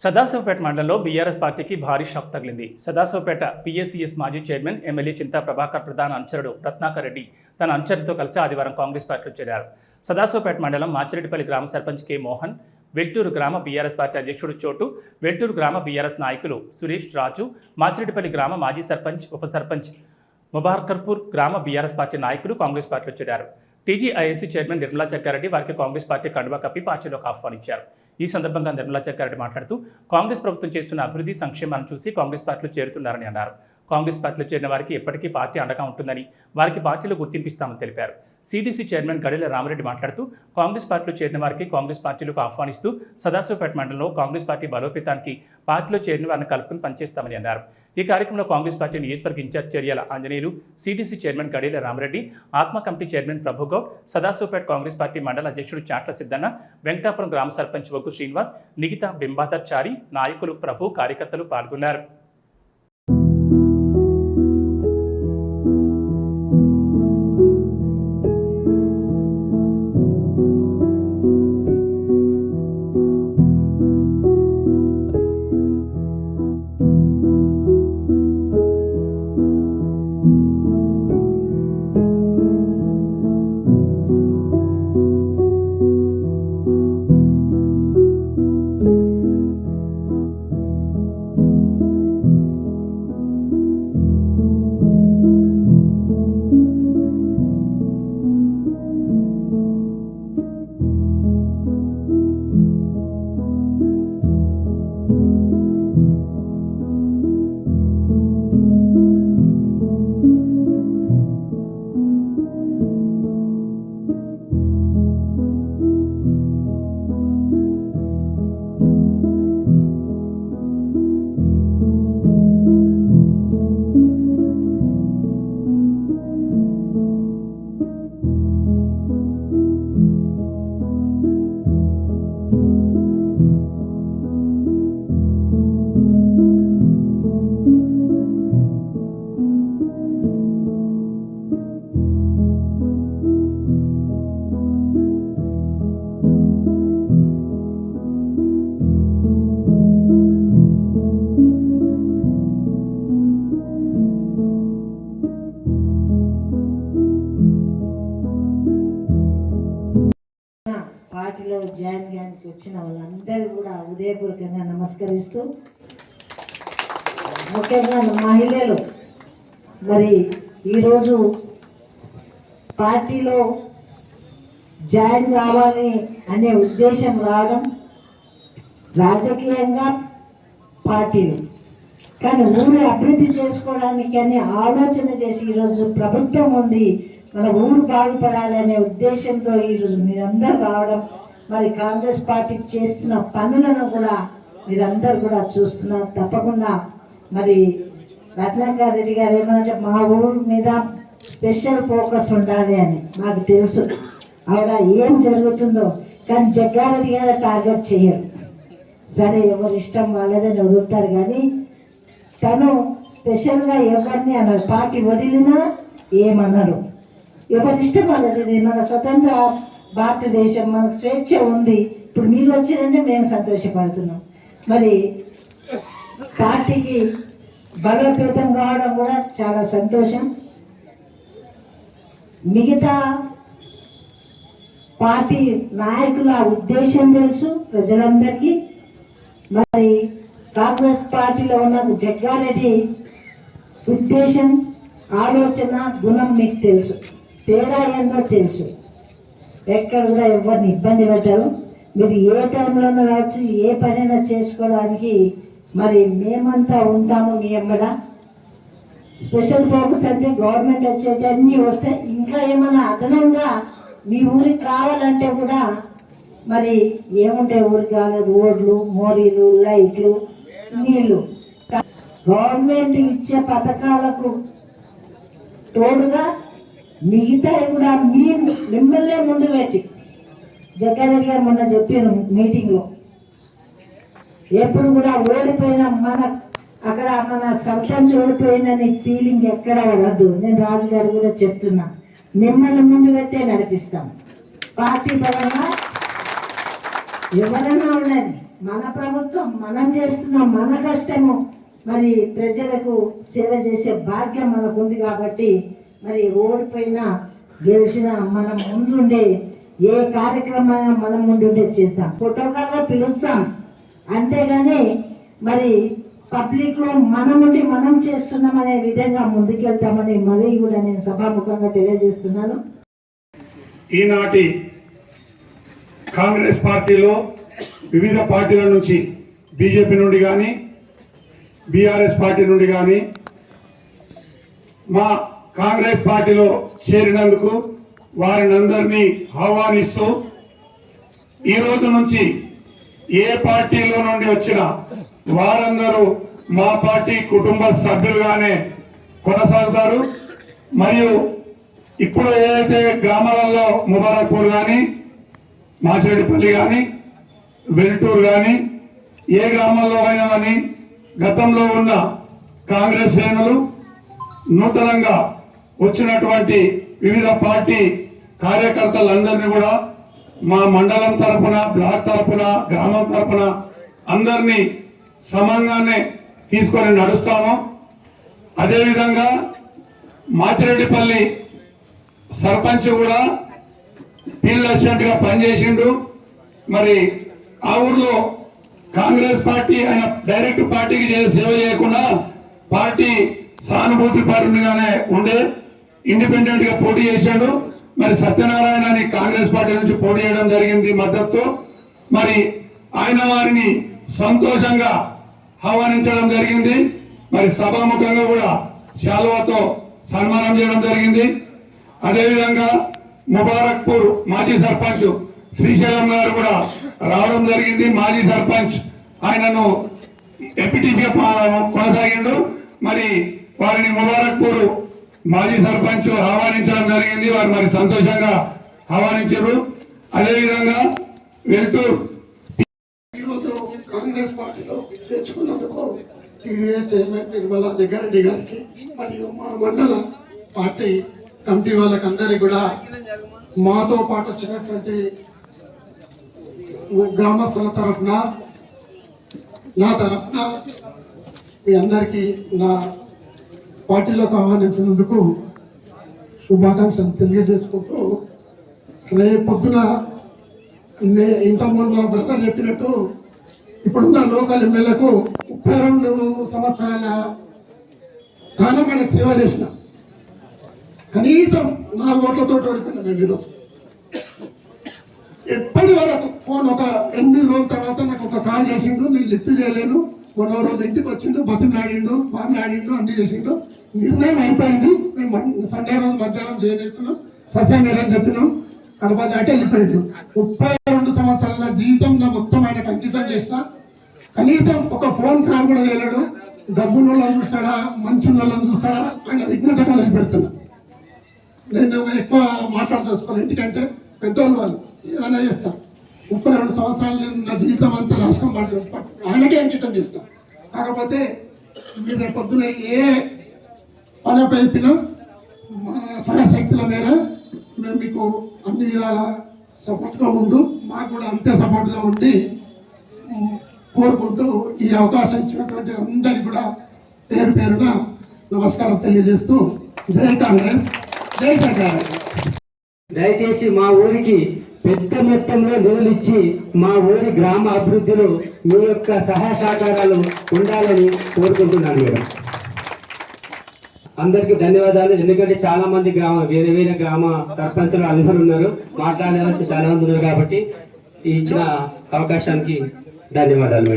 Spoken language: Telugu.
సదాశివపేట మండలంలో బీఆర్ఎస్ పార్టీకి భారీ షాక్ తగిలింది. సదాశివపేట పీఎస్సీఎస్ మాజీ చైర్మన్ ఎమ్మెల్యే చింతా ప్రభాకర్ ప్రధాన అనుచరుడు రత్నాకర్ రెడ్డి తన అనుచరులతో కలిసి ఆదివారం కాంగ్రెస్ పార్టీలో చేరారు. సదాశివపేట మండలం మాచిరెడ్డిపల్లి గ్రామ సర్పంచ్ కె మోహన్, వెల్టూరు గ్రామ బీఆర్ఎస్ పార్టీ అధ్యక్షుడు చోటు, వెల్టూరు గ్రామ బీఆర్ఎస్ నాయకులు సురేష్ రాజు, మాచిరెడ్డిపల్లి గ్రామ మాజీ సర్పంచ్, ఉప సర్పంచ్ ముబార్కర్పూర్ గ్రామ బీఆర్ఎస్ పార్టీ నాయకులు కాంగ్రెస్ పార్టీలో చేరారు. టీజీఐఎస్సీ చైర్మన్ నిర్మలా చక్కారెడ్డి వారికి కాంగ్రెస్ పార్టీ కండువా కప్పి పార్టీలోకి ఆహ్వానించారు. ఈ సందర్భంగా నిర్మలా చక్కారెడ్డి మాట్లాడుతూ కాంగ్రెస్ ప్రభుత్వం చేస్తున్న అభివృద్ధి సంక్షేమాలను చూసి కాంగ్రెస్ పార్టీలో చేరుతున్నారని అన్నారు. కాంగ్రెస్ పార్టీలో చేరిన వారికి ఎప్పటికీ పార్టీ అండగా ఉంటుందని, వారికి పార్టీలో గుర్తింపిస్తామని తెలిపారు. సిడిసి చైర్మన్ గడిల రామరెడ్డి మాట్లాడుతూ కాంగ్రెస్ పార్టీలో చేరిన వారికి కాంగ్రెస్ పార్టీలకు ఆహ్వానిస్తూ సదాశివపేట మండలంలో కాంగ్రెస్ పార్టీ బలోపేతానికి పార్టీలో చేరిన వారిని కలుపుకుని పనిచేస్తామని అన్నారు. ఈ కార్యక్రమంలో కాంగ్రెస్ పార్టీ నియోజకవర్గ incharge Charyala Anjaneyulu, CDC chairman Gadila Ramareddy, ATMA committee chairman Prabhugoud, Sadasivpet Congress party మండల అధ్యక్షుడు చాట్ల సిద్దన్న, వెంకటాపురం గ్రామ సర్పంచ్ వగ్గు శ్రీనివాస్, నిగిత బింబాదర్ చారి, నాయకులు, ప్రభు, కార్యకర్తలు పాల్గొన్నారు. పార్టీలో జాయిన్ వచ్చిన వాళ్ళందరూ కూడా హృదయపూర్వకంగా నమస్కరిస్తూ, ముఖ్యంగా మహిళలు మరి ఈరోజు పార్టీలో జాయిన్ కావాలి అనే ఉద్దేశం రావడం, రాజకీయంగా పార్టీలు కానీ ఊరు అభివృద్ధి చేసుకోవడానికి అని ఆలోచన చేసి ఈరోజు ప్రభుత్వం ఉంది, మన ఊరు బాగుపడాలి అనే ఉద్దేశంతో ఈరోజు మీరందరూ రావడం, మరి కాంగ్రెస్ పార్టీ చేస్తున్న పనులను కూడా మీరందరూ కూడా చూస్తున్నారు. తప్పకుండా మరి రత్నాకర్ రెడ్డి గారు ఏమనంటే మా ఊరు మీద స్పెషల్ ఫోకస్ ఉండాలి అని నాకు తెలుసు. ఆవిడ ఏం జరుగుతుందో కానీ జగ్గారెడ్డి గారు టార్గెట్ చేయరు. సరే ఎవరి ఇష్టం వాళ్ళదని వదులుతారు కానీ తను స్పెషల్గా ఎవరిని అన్నారు, పార్టీ వదిలినా ఏమన్నారు, ఎవరి ఇష్టం వాళ్ళది. మన స్వతంత్ర భారతదేశం, మనకు స్వేచ్ఛ ఉంది. ఇప్పుడు మీరు వచ్చిందంటే మేము సంతోషపడుతున్నాం. మరి పార్టీకి బలోపేతం కావడం కూడా చాలా సంతోషం. మిగతా పార్టీ నాయకుల ఉద్దేశం తెలుసు ప్రజలందరికీ. మరి కాంగ్రెస్ పార్టీలో ఉన్న జగ్గారెడ్డి ఉద్దేశం, ఆలోచన, గుణం మీకు తెలుసు. తేడా ఏందో తెలుసు. ఎక్కడ కూడా ఎవరిని ఇబ్బంది పెట్టరు. మీరు ఏ టైంలోనూ రావచ్చు, ఏ పనైనా చేసుకోవడానికి మరి మేమంతా ఉంటాము మీ ఎమ్మడ. స్పెషల్ ఫోకస్ అంటే గవర్నమెంట్ వచ్చేటన్నీ వస్తాయి. ఇంకా ఏమైనా అదనంగా మీ ఊరికి కావాలంటే కూడా మరి ఏముంటాయి ఊరికి కావాలి, రోడ్లు, మోరీలు, లైట్లు, నీళ్లు. గవర్నమెంట్ ఇచ్చే పథకాలకు తోడుగా మిగతా కూడా మిమ్మల్నే ముందు పెట్టి, జగ్గారెడ్డి గారు మొన్న చెప్పాను మీటింగ్లో, ఎప్పుడు కూడా ఓడిపోయిన అక్కడ మన సర్పంచ్ ఓడిపోయిందని ఫీలింగ్ ఎక్కడ వద్దు. నేను రాజుగారు కూడా చెప్తున్నా, మిమ్మల్ని ముందు పెట్టే నడిపిస్తాం. పార్టీ పరంగా ఎవరైనా ఉండండి, మన ప్రభుత్వం మనం చేస్తున్న మన కష్టము మరి ప్రజలకు సేవ చేసే భాగ్యం మనకు ఉంది కాబట్టి మరి ఓడిపోయినా గెలిచినా మనం ముందుండే ఏ కార్యక్రమాన్ని మనం ముందుండే చేస్తాం, ప్రోటోకాల్గా పిలుస్తాం, అంతేగాని మరి పబ్లిక్లో మనముండి మనం చేస్తున్నామనే విధంగా ముందుకెళ్తామని మరీ కూడా నేను సభాముఖంగా తెలియజేస్తున్నాను. ఈనాటి కాంగ్రెస్ పార్టీలో వివిధ పార్టీల నుంచి బీజేపీ నుండి కానీ బీఆర్ఎస్ పార్టీ నుండి కానీ మా కాంగ్రెస్ పార్టీలో చేరినందుకు వారిని అందరినీ ఆహ్వానిస్తూ ఈ రోజు నుంచి ఏ పార్టీలో నుండి వచ్చిన వారందరూ మా పార్టీ కుటుంబ సభ్యులుగానే కొనసాగుతారు. మరియు ఇప్పుడు ఏదైతే గ్రామాలలో ముబారక్పూర్ కానీ మాచిరెడ్డిపల్లి కానీ వెల్టూరు కానీ ఏ గ్రామాల్లో అయినా కానీ గతంలో ఉన్న కాంగ్రెస్ శ్రేణులు నూతనంగా వచ్చినటువంటి వివిధ పార్టీ కార్యకర్తలందరినీ కూడా మా మండలం తరఫున, బ్లాక్ తరఫున, గ్రామం తరఫున అందరినీ సమంగానే తీసుకొని నడుస్తాము. అదేవిధంగా మాచిరెడ్డిపల్లి సర్పంచ్ కూడా ఫీల్డ్ అసిస్టెంట్ గా పనిచేసిండు. మరి ఆ ఊర్లో కాంగ్రెస్ పార్టీ ఆయన డైరెక్ట్ పార్టీకి సేవ చేయకుండా పార్టీ సానుభూతి పరునిగానే ఉండే ఇండిపెండెంట్ గా పోటీ చేశాడు. మరి సత్యనారాయణ అని కాంగ్రెస్ పార్టీ నుంచి పోటీ చేయడం జరిగింది మద్దతు. మరి ఆయన వారిని సంతోషంగా ఆహ్వానించడం జరిగింది. మరి సభాముఖంగా కూడా శాలువాతో సన్మానం చేయడం జరిగింది. అదేవిధంగా ముబారక్పూర్ మాజీ సర్పంచ్ శ్రీశైలం గారు కూడా రావడం జరిగింది. మాజీ సర్పంచ్ ఆయనను ఎంపీటీసీగా కొనసాగిండు. మరి వారిని ముబారక్పూర్ మాజీ సర్పంచ్ ఆహ్వానించడం జరిగింది. వారు మరి సంతోషంగా ఆహ్వానించారు. అదేవిధంగా వెల్టూరు ఈరోజు కాంగ్రెస్ పార్టీలో తెచ్చుకున్నందుకు టీడీఏ చైర్మన్ నిర్మలా జగ్గారెడ్డి గారికి మరియు మా మండల పార్టీ కమిటీ వాళ్ళకందరికీ కూడా మాతో పాటు వచ్చినటువంటి గ్రామస్తుల తరఫున నా తరఫున మీ అందరికీ నా పార్టీలోకి ఆహ్వానించినందుకు శుభాకాంక్షలు తెలియజేసుకుంటూ రేపు పొద్దున ఇంతకుముందు మా బ్రదర్ చెప్పినట్టు ఇప్పుడున్న లోకల్ ఎమ్మెల్యేకు 32 సంవత్సరాల కాలం మనకు సేవ చేసిన కనీసం 4 ఓట్లతో ఓడిపోయినా మేము ఈరోజు. ఎప్పటి వరకు ఫోన్ ఒక 8 రోజుల తర్వాత నాకు ఒక కాల్ చేసిండు, నేను లిఫ్ట్ చేయలేను. మొన్న రోజు ఇంటికి వచ్చిండు, బతిలాడిండు, బాగులాడిండు, అన్ని చేసిండు. నిర్ణయం అయిపోయింది. మేము సండే రోజు మధ్యాహ్నం చేయలేస్తున్నాం, సత్యంగా చెప్పినాం, కడప దాటి వెళ్ళిపోయిండు. 32 సంవత్సరాల జీవితంలో మొత్తం ఆయనకు అంకితం చేసిన కనీసం ఒక ఫోన్ కాల్ కూడా చేయలేడు. డబ్బుల చూస్తాడా, మంచున్న చూస్తాడా, ఆయన విఘ్నతగా వదిలిపెడుతున్నా. నేను ఎక్కువ మాట్లాడదలుచుకోను, ఎందుకంటే పెద్దోళ్ళు వాళ్ళు ఏదైనా చేస్తాను. 32 సంవత్సరాలు నేను నా జీవితం అంతా రాష్ట్రం ఆయనకే అంకితం చేస్తాను. కాకపోతే మీరు రేపు పొద్దున ఏ పని అయిపోయినా మా సహశక్తుల మేర మేము మీకు అన్ని విధాల సపోర్ట్గా ఉంటూ మాకు కూడా అంతే సపోర్ట్గా ఉండి కోరుకుంటూ ఈ అవకాశం ఇచ్చినటువంటి అందరికీ కూడా పేరు పేరున నమస్కారం తెలియజేస్తూ జై కాంగ్రెస్, జై కాంగ్రెస్. దయచేసి మా ఊరికి పెద్ద మొత్తంలో నిధులు ఇచ్చి మా ఊరి గ్రామ అభివృద్ధిలో మీ యొక్క సహాయ సహకారాలు ఉండాలని కోరుకుంటున్నాను మేడం. అందరికీ ధన్యవాదాలు. ఎందుకంటే చాలా మంది వేరే వేరే గ్రామ సర్పంచులు అందరూ ఉన్నారు, మాట్లాడే చాలా మంది ఉన్నారు కాబట్టి ఇచ్చిన అవకాశానికి ధన్యవాదాలు మేడం.